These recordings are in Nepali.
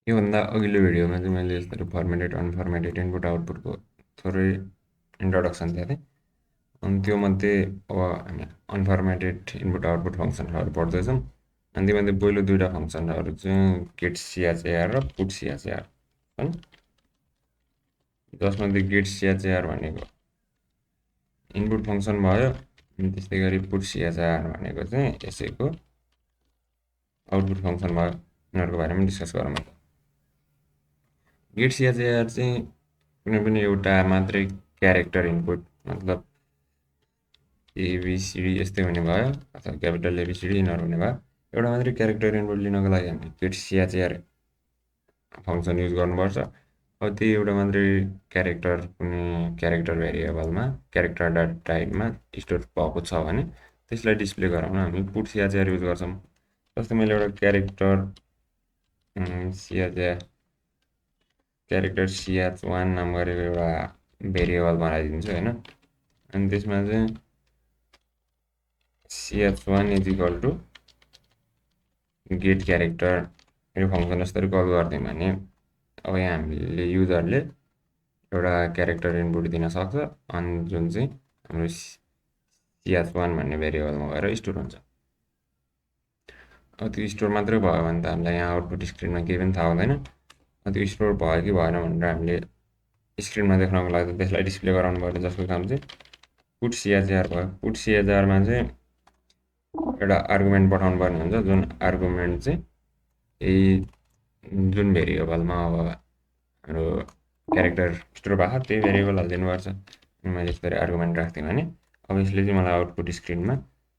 योभन्दा अघिल्लो भिडियोमा चाहिँ मैले यसरी फर्मेटेड अनफर्मेटेड इनपुट आउटपुटको थोरै इन्ट्रोडक्सन दिएको थिएँ। अनि त्योमध्ये अब हामी अनफर्मेटेड इनपुट आउटपुट फङ्सनहरू पढ्दैछौँ। अनि तीमध्ये पहिलो दुईवटा फङ्सनहरू चाहिँ गेट सिएचएआर र पुट सिएचएआर छन्, जसमध्ये गेट सिएचएआर भनेको इनपुट फङ्सन भयो। अनि त्यस्तै गरी पुट सिएचएआर भनेको चाहिँ यसैको आउटपुट फङ्सन भयो। यिनीहरूको बारेमा डिस्कस गरौँ। गेट सिएचएआर चाहिँ कुनै पनि एउटा मात्रै क्यारेक्टर इनपुट, मतलब एबिसिडी यस्तै हुने भयो, अथवा क्यापिटल एबिसिडी यिनीहरू हुने भयो। एउटा मात्रै क्यारेक्टर इनपुट लिनको लागि हामीले गेट सिएचएआर फङ्सन युज गर्नुपर्छ। अब त्यही एउटा मात्रै क्यारेक्टर कुनै क्यारेक्टर भेरिएबलमा क्यारेक्टर डाटा टाइपमा स्टोर भएको छ भने त्यसलाई डिस्प्ले गराउन हामी पुट सिएचएआर युज गर्छौँ। जस्तै मैले एउटा क्यारेक्टर सिएच1 नाम गरेको एउटा भेरिएबल बनाइदिन्छु होइन। अनि त्यसमा चाहिँ सिएच1 is equal to get character यो फङ्सन यसरी कल गरिदियौँ भने अब यहाँ हामीले युजरले एउटा क्यारेक्टर इनपुट दिन सक्छ, अनि जुन चाहिँ हाम्रो सिएच1 भन्ने भेरिएबलमा गएर स्टोर हुन्छ। अब त्यो स्टोर मात्रै भयो भने त हामीलाई यहाँ आउटपुट स्क्रिनमा केही पनि थाहा हुँदैन। त्यो स्टोर भयो कि भएन भनेर हामीले स्क्रिनमा देख्नको लागि त्यसलाई डिस्प्ले गराउनु पर्यो, जसको काम चाहिँ पुट सिएचएआर भयो। पुट सिएचएआरमा चाहिँ एउटा आर्गुमेन्ट पठाउनु पर्ने हुन्छ, जुन आर्गुमेन्ट चाहिँ यही जुन भेरिएबलमा अब हाम्रो क्यारेक्टर स्टोर भएको त्यही भेरिएबल हालिदिनुपर्छ। मैले यसरी आर्गुमेन्ट राख्थेँ भने अब यसले चाहिँ मलाई आउटपुट स्क्रिनमा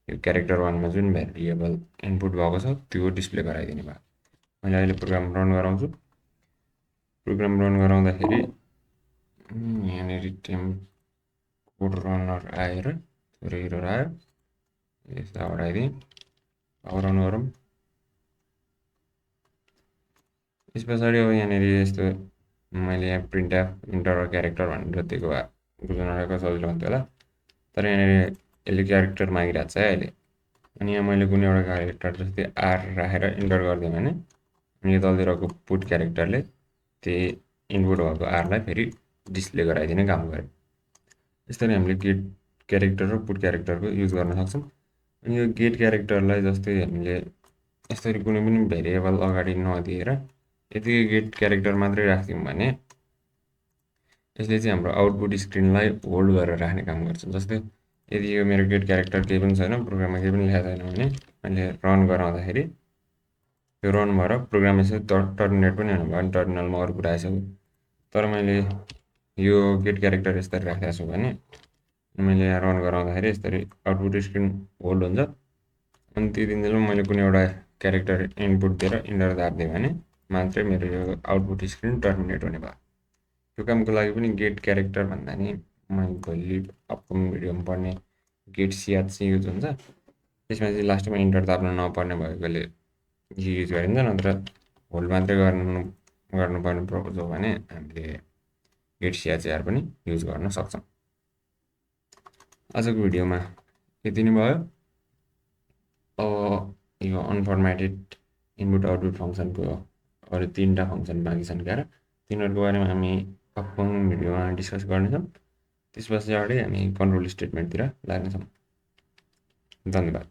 यो क्यारेक्टर 1मा जुन भेरिएबल इनपुट भएको छ त्यो डिस्प्ले गराइदिने भयो। मैले अहिले प्रोग्राम रन गराउँछु। प्रोग्राम रन गराउँदाखेरि यहाँनिर कोड रनर आएर थोरै एरर आयो, यसलाई हटाइदिएँ। अब रन गरौँ। यस पछाडि अब यहाँनिर यस्तो मैले यहाँ प्रिन्ट एफ इन्टर क्यारेक्टर भनेर दिएको भए बुझ्नको सजिलो हुन्थ्यो होला, तर यहाँनिर यसले क्यारेक्टर मागिरहेको छ है अहिले। अनि यहाँ मैले कुनै एउटा क्यारेक्टर जस्तै आर राखेर इन्टर गरिदिएँ भने यो तलतिरको पुट क्यारेक्टरले त्यही इनपुट भएको आरलाई फेरि डिस्प्ले गराइदिने काम गर्यो। यसरी हामीले गेट क्यारेक्टर र पुट क्यारेक्टरको युज गर्न सक्छौँ। अनि यो गेट क्यारेक्टरलाई जस्तै हामीले यसरी कुनै पनि भेरिएबल अगाडि नदिएर यतिकै गेट क्यारेक्टर मात्रै राख्यौँ भने यसले चाहिँ हाम्रो आउटपुट स्क्रिनलाई होल्ड गरेर राख्ने काम गर्छ। जस्तै यदि यो मेरो गेट क्यारेक्टर केही पनि छैन, प्रोग्राममा केही पनि लेखेको छैन भने मैले रन गराउँदाखेरि त्यो रन भएर प्रोग्राम यसरी टर्मिनेट पनि हुनु भयो भने टर्मिनलमा अरू कुरा आइसक्यो। तर मैले यो गेट क्यारेक्टर यसरी राखेको छु भने मैले यहाँ रन गराउँदाखेरि यसरी आउटपुट स्क्रिन होल्ड हुन्छ। अनि त्यो दिनसम्म मैले कुनै एउटा क्यारेक्टर इनपुट दिएर इन्टर दाबिदिएँ भने मात्रै मेरो यो आउटपुट स्क्रिन टर्मिनेट हुने भयो। यो कामको लागि पनि गेट क्यारेक्टर भन्दा नि मैले भोलि अपकमिङ भिडियोमा पढ्ने गेट सिएच चाहिँ युज हुन्छ। त्यसमा चाहिँ लास्टमा इन्टर दाब्न नपर्ने भएकोले यो युज गरिन्छ, नत्र होल्ड मात्रै गर्नुपर्ने पर्पज हो भने हामीले गेट सिएचएआर पनि युज गर्न सक्छौँ। आजको भिडियोमा यति नै भयो। अब यो अनफर्मेटेड इनपुट आउटपुट फङ्सनको अरू 3टा फङ्सन बाँकी छन् क्यार, तिनीहरूको बारेमा हामी अपकमिङ भिडियोमा डिस्कस गर्नेछौँ। त्यस पछाडि हामी कन्ट्रोल स्टेटमेन्टतिर लाग्नेछौँ। धन्यवाद।